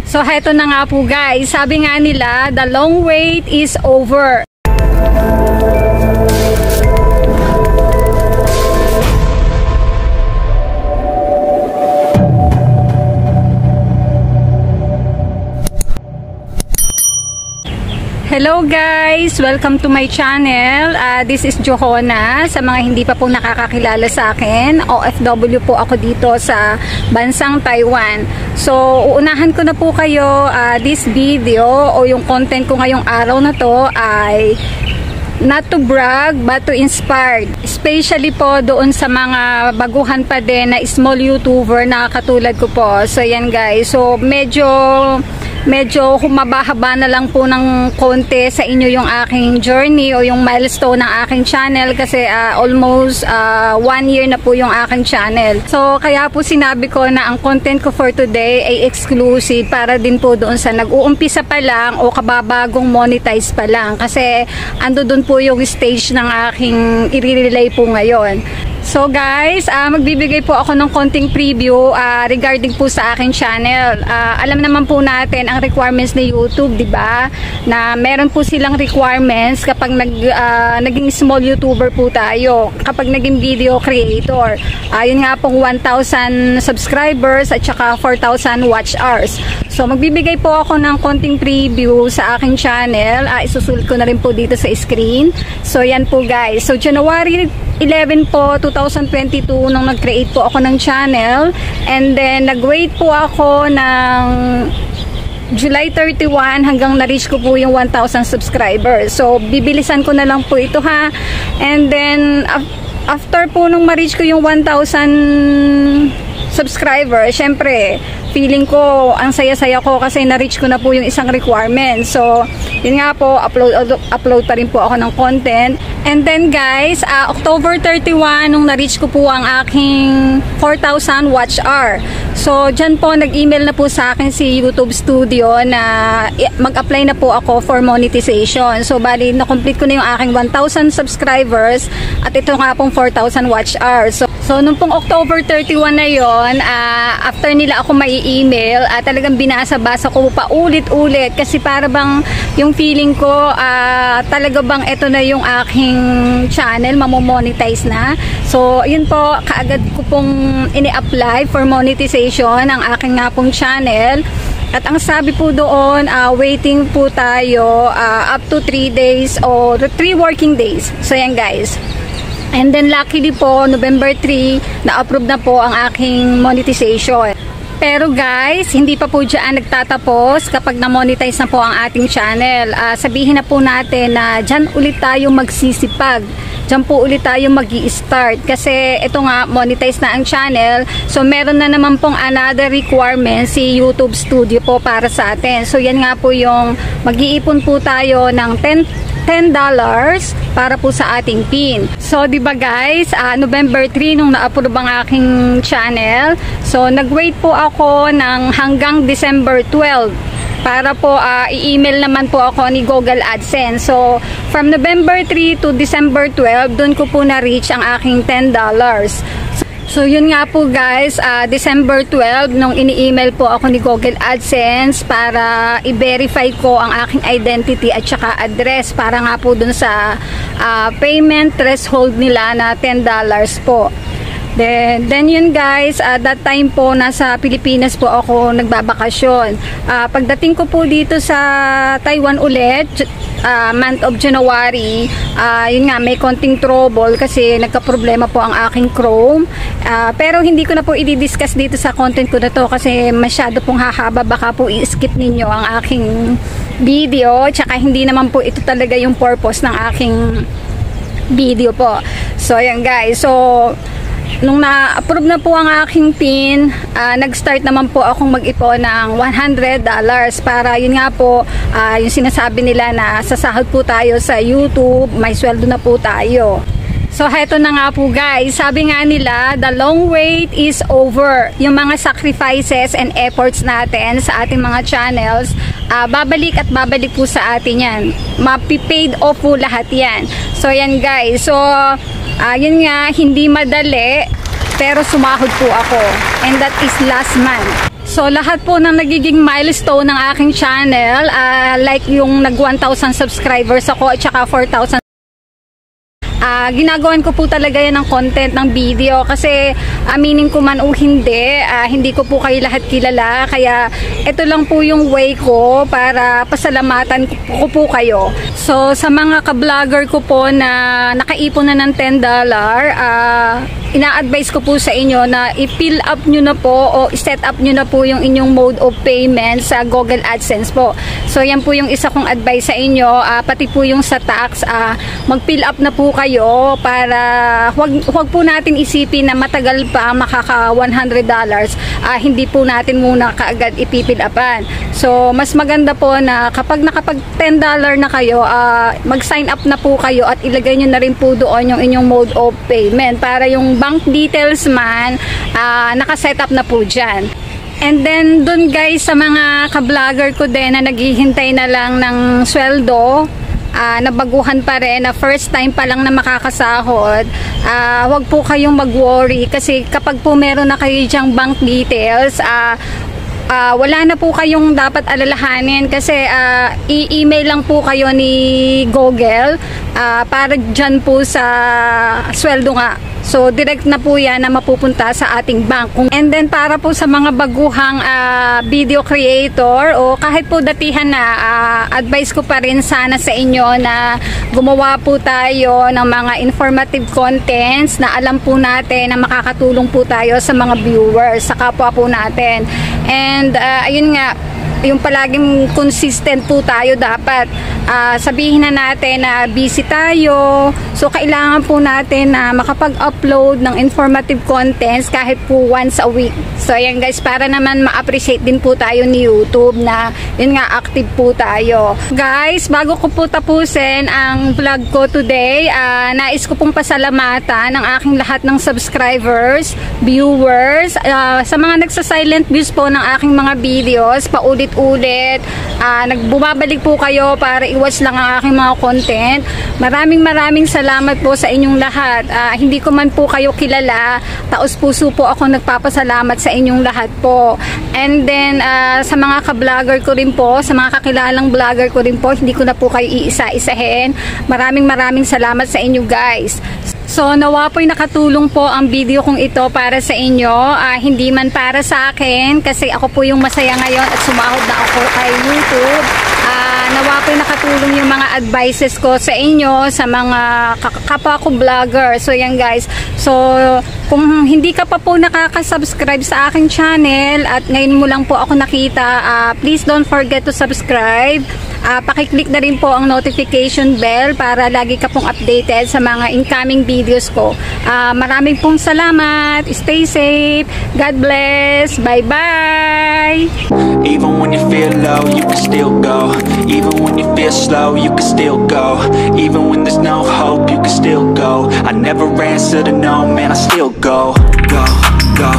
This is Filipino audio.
So heto na nga po guys, sabi nga nila, the long wait is over. Hello guys! Welcome to my channel. This is Johona. Sa mga hindi pa po nakakakilala sa akin, OFW po ako dito sa bansang Taiwan. So, uunahan ko na po kayo this video o yung content ko ngayong araw na to ay not to brag but to inspire. Especially po doon sa mga baguhan pa din na small YouTuber na katulad ko po. So, yan guys. So, medyo humaba-haba na lang po ng konti sa inyo yung aking journey o yung milestone ng aking channel kasi almost 1 year na po yung aking channel. So kaya po sinabi ko na ang content ko for today ay exclusive para din po doon sa nag-uumpisa pa lang o kababagong monetize pa lang kasi ando doon po yung stage ng aking i-relay po ngayon. So guys, magbibigay po ako ng konting preview regarding po sa aking channel. Alam naman po natin ang requirements ni YouTube, 'di ba? Na meron po silang requirements kapag naging small YouTuber po tayo, kapag naging video creator. Yun nga pong 1,000 subscribers at saka 4,000 watch hours. So magbibigay po ako ng konting preview sa aking channel. Isusulat ko na rin po dito sa screen. So yan po guys. So January 11 po, 2022 nung nag-create po ako ng channel. And then nag-wait po ako ng July 31 hanggang na-reach ko po yung 1,000 subscribers. So bibilisan ko na lang po ito ha. And then after po nung ma-reach ko yung 1,000 subscribers, syempre feeling ko ang saya-saya ko kasi na-reach ko na po yung isang requirement. So yun nga po, upload pa rin po ako ng content. And then guys, October 31 nung na-reach ko po ang aking 4,000 watch hour. So dyan po nag-email na po sa akin si YouTube Studio na mag-apply na po ako for monetization. So bali na-complete ko na yung aking 1,000 subscribers at ito nga pong 4,000 watch hours. So nung pong October 31 na yon, after nila ako mai-email, talagang binasa-basa ko pa ulit-ulit kasi para bang yung feeling ko talaga bang ito na yung aking channel, mamomonetize na. So yun po, kaagad ko pong ini-apply for monetization ang aking nga pong channel. At ang sabi po doon, waiting po tayo up to 3 days or 3 working days. So yan guys. And then luckily po, November 3, na-approve na po ang aking monetization. Pero guys, hindi pa po dyan nagtatapos kapag na-monetize na po ang ating channel. Sabihin na po natin na dyan ulit tayo magsisipag. Dyan po ulit tayo mag-i-start. Kasi ito nga, monetize na ang channel. So meron na naman pong another requirement si YouTube Studio po para sa atin. So yan nga po yung mag-iipon po tayo ng $10 para po sa ating pin. So, di ba guys, November 3 nung na-approve ang aking channel. So, nag-wait po ako ng hanggang December 12 para po i-email naman po ako ni Google AdSense. So, from November 3 to December 12, doon ko po na-reach ang aking $10. So yun nga po guys, December 12 nung ini-email po ako ni Google AdSense para i-verify ko ang aking identity at saka address para nga po dun sa payment threshold nila na $10 po. Then yun guys, that time po nasa Pilipinas po ako nagbabakasyon. Pagdating ko po dito sa Taiwan ulit, month of January, yun nga, may konting trouble kasi nagka-problema po ang aking Chrome. Pero hindi ko na po i-discuss dito sa content ko na to kasi masyado pong hahaba, baka po i-skip ninyo ang aking video, tsaka hindi naman po ito talaga yung purpose ng aking video po. So yan guys, so nung na-approve na po ang aking PIN, nag-start naman po akong mag-ipon ng $100 para yun nga po, yung sinasabi nila na sasahod po tayo sa YouTube, may sweldo na po tayo. So heto na nga po guys, sabi nga nila, the long wait is over. Yung mga sacrifices and efforts natin sa ating mga channels, babalik at babalik po sa atin yan. Mapi-paid off po lahat yan. So yan guys, so yun nga, hindi madali, pero sumahod po ako. And that is last month. So lahat po ng nagiging milestone ng aking channel, like yung nag 1,000 subscribers ako at saka 4,000, ginagawan ko po talaga yan ng content ng video kasi aminin ko man o hindi, hindi ko po kayo lahat kilala, kaya ito lang po yung way ko para pasalamatan ko po kayo. So sa mga ka-vlogger ko po na nakaipon na ng $10, ina-advise ko po sa inyo na i-fill up nyo na po o set up nyo na po yung inyong mode of payment sa Google AdSense po. So yan po yung isa kong advice sa inyo, pati po yung sa tax, mag-fill up na po kayo para wag po natin isipin na matagal pa makaka $100, hindi po natin muna kaagad ipipill upan. So mas maganda po na kapag nakapag $10 na kayo, mag-sign up na po kayo at ilagay nyo na rin po doon yung inyong mode of payment para yung bank details man, nakaset up na po dyan. And then dun guys, sa mga ka-vlogger ko din na naghihintay na lang ng sweldo, nabaguhan pa rin, na first time pa lang na makakasahod, wag po kayong mag-worry kasi kapag po meron na kayo dyang bank details, wala na po kayong dapat alalahanin kasi i-email lang po kayo ni Google para dyan po sa sweldo nga. So direct na po yan na mapupunta sa ating bank. And then para po sa mga baguhang video creator o kahit po datihan na, advice ko pa rin sana sa inyo na gumawa po tayo ng mga informative contents na alam po natin na makakatulong po tayo sa mga viewers, sa kapwa po natin. And ayun nga, yung palaging consistent po tayo dapat. Sabihin na natin na busy tayo, so kailangan po natin na makapag-upload ng informative contents kahit po once a week. So ayan guys, para naman ma-appreciate din po tayo ni YouTube na yun nga, active po tayo. Guys, bago ko po tapusin ang vlog ko today, nais ko pong pasalamatan ang aking lahat ng subscribers, viewers, sa mga nagsa-silent views po ng aking mga videos, paulit-ulit, nagbumabalik po kayo para i-watch lang ang aking mga content. Maraming salamat po sa inyong lahat. Hindi ko man po kayo kilala, taos puso po ako nagpapasalamat sa inyong lahat po. And then sa mga ka-vlogger ko rin po, sa mga kakilalang vlogger ko rin po, hindi ko na po kayo iisa-isahin. Maraming salamat sa inyo guys. So nawa po'y nakatulong po ang video kong ito para sa inyo, hindi man para sa akin kasi ako po yung masaya ngayon at sumahod na ako kay YouTube. Nawa po'y nakatulong yung mga advices ko sa inyo, sa mga kapwa ko vlogger. So yan guys, so kung hindi ka pa po nakaka-subscribe sa aking channel at ngayon mo lang po ako nakita, please don't forget to subscribe. Pakiclick na rin po ang notification bell para lagi ka pong updated sa mga incoming videos ko. Maraming pong salamat. Stay safe. God bless. Bye-bye. Even when you feel low, you can still go. Even when you feel slow, you can still go. Even when there's no hope, you can still go. I never answer to no, man, I still go. Go, go.